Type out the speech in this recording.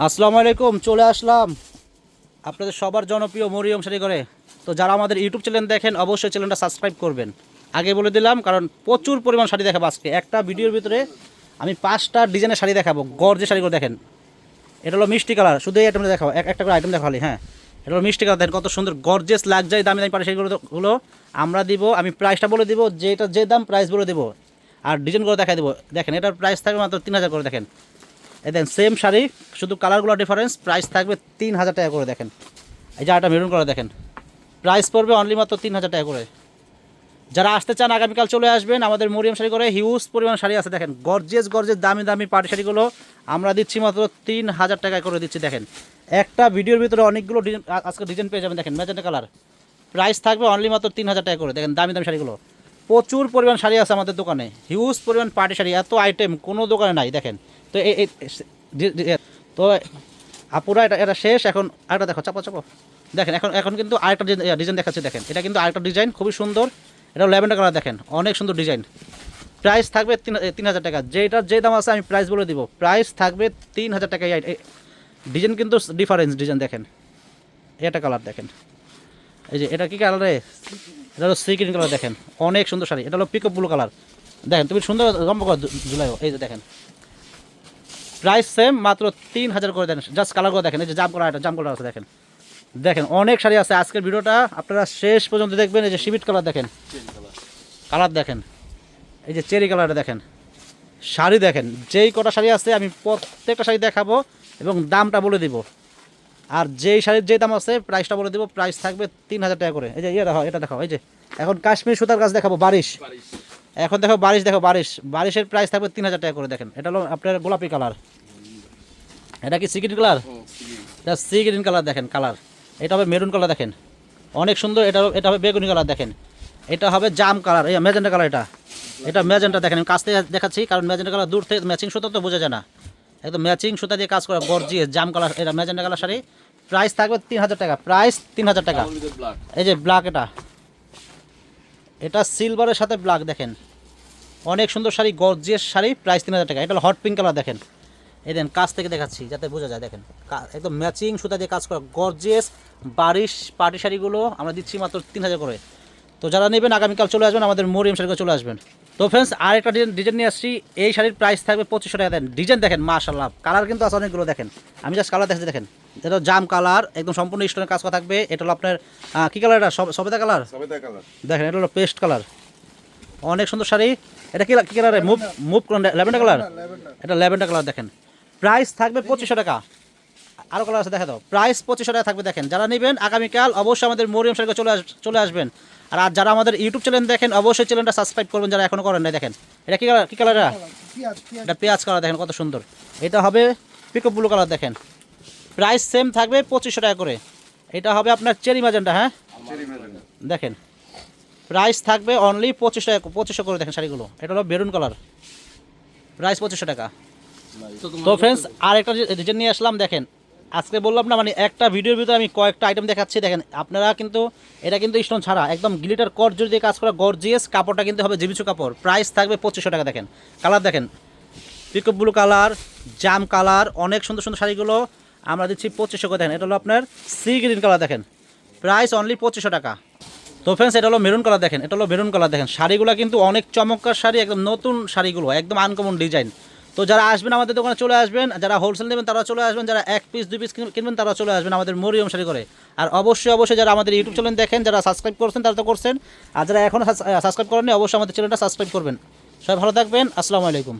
আসসালামু আলাইকুম, চলে আসলাম আপনাদের সবার জনপ্রিয় মরিয়ম শাড়ি করে। তো যারা আমাদের ইউটিউব চ্যানেল দেখেন অবশ্যই চ্যানেলটা সাবস্ক্রাইব করবেন। আগে বলে দিলাম, কারণ প্রচুর পরিমাণ শাড়ি দেখাবো আজকে। একটা ভিডিওর ভিতরে আমি 5টা ডিজাইনের শাড়ি দেখাবো। গর্জের শাড়িগুলো দেখেন, এটা হলো মিষ্টি কালার। শুধু এই আইটেমটা দেখাবো, একটা করে আইটেম দেখালি। হ্যাঁ, এটা হলো মিষ্টি কালার। দেখেন কত সুন্দর গর্জেস লাগজারি দামি দামি পাড়ি শাড়িগুলো আমরা দিব। আমি প্রাইসটা বলে দিব, যেটা যে দাম প্রাইস বলে দিব, আর ডিজাইনগুলো দেখাই দেবো। দেখেন এটার প্রাইস থাকবে মাত্র 3000 করে। দেখেন এই দেখেন সেম শাড়ি, শুধু কালারগুলো ডিফারেন্স। প্রাইস থাকবে 3000 টাকা করে। দেখেন এই যে একটা মেরুন কালার, দেখেন প্রাইস পড়বে অনলি মাত্র 3000 টাকা করে। যারা আসতে চান আগামীকাল চলে আসবেন। আমাদের মরিয়ম শাড়ি করে হিউজ পরিমাণ শাড়ি আছে। দেখেন গর্জেস গর্জেস দামি দামি পাটি শাড়িগুলো আমরা দিচ্ছি মাত্র 3000 টাকা করে দিচ্ছি। দেখেন একটা ভিডিওর ভিতরে অনেকগুলো ডিজাইন আজকে ডিজাইন পেয়ে যাবেন। দেখেন ম্যাজেন্টা কালার, প্রাইস থাকবে অনলি মাত্র 3000 টাকা করে। দেখেন দামি দামি শাড়িগুলো, প্রচুর পরিমাণ শাড়ি আছে আমাদের দোকানে, হিউজ পরিমাণ পাটি শাড়ি। এত আইটেম কোনো দোকানে নাই। দেখেন তো তো আপুরা এটা এটা শেষ। এখন আরেকটা দেখো, চাপো চাপো। দেখেন এখন এখন কিন্তু আরেকটা ডিজাইন দেখাচ্ছি। দেখেন এটা কিন্তু আরেকটা ডিজাইন, খুবই সুন্দর। এটা ল্যাভেন্ডার কালার, দেখেন অনেক সুন্দর ডিজাইন। প্রাইস থাকবে 3000 টাকা। যেটার যে দাম আছে আমি প্রাইস বলে দিব। প্রাইস থাকবে 3000 টাকা। ডিজাইন কিন্তু ডিফারেন্স ডিজাইন। দেখেন এটা কালার, দেখেন এই যে এটা কি কালারে, এটা হলো সি গ্রিন কালার। দেখেন অনেক সুন্দর শাড়ি। এটা হলো পিকআপ ব্লু কালার। দেখেন তুমি সুন্দর গম্প কর জুলাই। এই যে দেখেন প্রাইস সেম, মাত্র 3000 করে দেন। জাস্ট কালারগুলো দেখেন, এই যে জাম কালার, এটা জাম কালার আছে। দেখেন দেখেন অনেক শাড়ি আছে। আজকের ভিডিওটা আপনারা শেষ পর্যন্ত দেখবেন। এই যে সিভিট কালার, দেখেন কালার, দেখেন এই যে চেরি কালারটা। দেখেন শাড়ি, দেখেন যেই কটা শাড়ি আছে আমি প্রত্যেকটা শাড়ি দেখাবো এবং দামটা বলে দিব। আর যেই শাড়ির যে দাম আছে প্রাইসটা বলে দিব। প্রাইস থাকবে 3000 টাকা করে। এই যে দেখো, এটা দেখো, এই যে এখন কাশ্মীর সুতার কাজ দেখাবো, বারিশ। এখন দেখো বারিশ, দেখো বারিশ, বারিশের প্রাইস থাকবে 3000 টাকা করে। দেখেন এটা হলো আপনার গোলাপি কালার। এটা কি সি গ্রিন কালার? এটা সি গ্রিন কালার। দেখেন কালার, এটা হবে মেরুন কালার। দেখেন অনেক সুন্দর। এটা হবে বেগুনি কালার। দেখেন এটা হবে জাম কালার, এই ম্যাজেন্টা কালার। এটা ম্যাজেন্টা। দেখেন আমি কাছ থেকে দেখাচ্ছি, কারণ ম্যাজেন্টা কালার দূর থেকে ম্যাচিং সুতা তো বোঝা যায় না। একদম ম্যাচিং সুতা দিয়ে কাজ করা গর্জিয়াস জাম কালার। এটা ম্যাজেন্টা কালার শাড়ি। প্রাইস থাকবে 3000 টাকা। প্রাইস 3000 টাকা। এই যে ব্ল্যাক, এটা সিলভারের সাথে ব্ল্যাক। দেখেন অনেক সুন্দর শাড়ি, গর্জিয়াস শাড়ি। প্রাইস 3000 টাকা। এটা হলো হট পিঙ্ক কালার। দেখেন এই দেন কাছ থেকে দেখাচ্ছি যাতে বোঝা যায়। দেখেন একদম ম্যাচিং সুতা দিয়ে কাজ করা গর্জিয়াস বারিশ পাটি শাড়িগুলো আমরা দিচ্ছি মাত্র 3000 করে। তো যারা নেবেন আগামীকাল চলে আসবেন, আমাদের মরিয়ম শাড়িতে চলে আসবেন। তো ফ্রেন্ডস আরেকটা ডিজাইন নিয়ে আসছি। এই শাড়ির প্রাইস থাকবে 2500 টাকা। দেন ডিজাইন দেখেন, মাশাআল্লাহ কালার কিন্তু আছে অনেকগুলো। দেখেন আমি জাস্ট কালার দেখাচ্ছি। দেখেন এটা জাম কালার, একদম সম্পূর্ণ স্টোনের কাজ করা থাকবে। এটা হলো আপনার কী কালার? এটা সবেদা কালার। দেখেন এটা হলো পেস্ট কালার, অনেক সুন্দর শাড়ি। এটা কি কী কালার? Move lavender colour. এটা ল্যাভেন্ডার কালার। দেখেন প্রাইস থাকবে 2500 টাকা। আরও কালার আছে, দেখা দাও। প্রাইস 2500 টাকা থাকবে। দেখেন যারা নেবেন আগামীকাল অবশ্যই আমাদের মরিয়ম শাড়িতে চলে আসবেন। আর যারা আমাদের ইউটিউব চ্যানেল দেখেন অবশ্যই চ্যানেলটা সাবস্ক্রাইব করবেন, যারা এখনও করেন নাই। দেখেন এটা কী কালার? এটা পেঁয়াজ কালার। দেখেন কত সুন্দর। এটা হবে পিকআপ ব্লু কালার। দেখেন প্রাইস সেম থাকবে 2500 টাকা করে। এটা হবে আপনার চেরি ম্যাজেন্টা। হ্যাঁ দেখেন প্রাইস থাকবে অনলি 2500 টাকা, 2500 করে। দেখেন শাড়িগুলো, এটা হলো বেরুন কালার। প্রাইস 2500 টাকা। তো ফ্রেন্ডস আরেকটা ডিজাইন নিয়ে আসলাম। দেখেন আজকে বললাম না, মানে একটা ভিডিওর ভিতরে আমি কয়েকটা আইটেম দেখাচ্ছি। দেখেন আপনারা কিন্তু এটা কিন্তু স্টোন ছাড়া একদম গ্লিটার কর্জরি দিয়ে কাজ করা গর্জিয়াস। কাপড়টা কিন্তু হবে জিবিচু কাপড়। প্রাইস থাকবে 2500 টাকা। দেখেন কালার, দেখেন পিকআপ ব্লু কালার, জাম কালার, অনেক সুন্দর সুন্দর শাড়িগুলো আমরা দিচ্ছি 2500 করে। দেখেন এটা হলো আপনার সি গ্রিন কালার। দেখেন প্রাইস অনলি 2500 টাকা। তো ফ্রেন্ডস এটা হলো মেরুন কালার। দেখেন এটা হলো মেরুন কালার। দেখেন শাড়িগুলো কিন্তু অনেক চমৎকার শাড়ি, একদম নতুন শাড়িগুলো, একদম আনকমন ডিজাইন। তো যারা আসবেন আমাদের দোকানে চলে আসবেন, যারা হোলসেল নেবেন তারা চলে আসবেন, যারা 1 পিস 2 পিস কিনবেন তারা চলে আসবেন আমাদের মরিয়ম শাড়ি করে। আর অবশ্যই যারা আমাদের ইউটিউব চ্যানেল দেখেন, যারা সাবস্ক্রাইব করছেন তারা তো করছেন, আর যারা এখনও সাবস্ক্রাইব করেননি অবশ্যই আমাদের চ্যানেলটা সাবস্ক্রাইব করবেন। সবাই ভালো থাকবেন। আসসালামু আলাইকুম।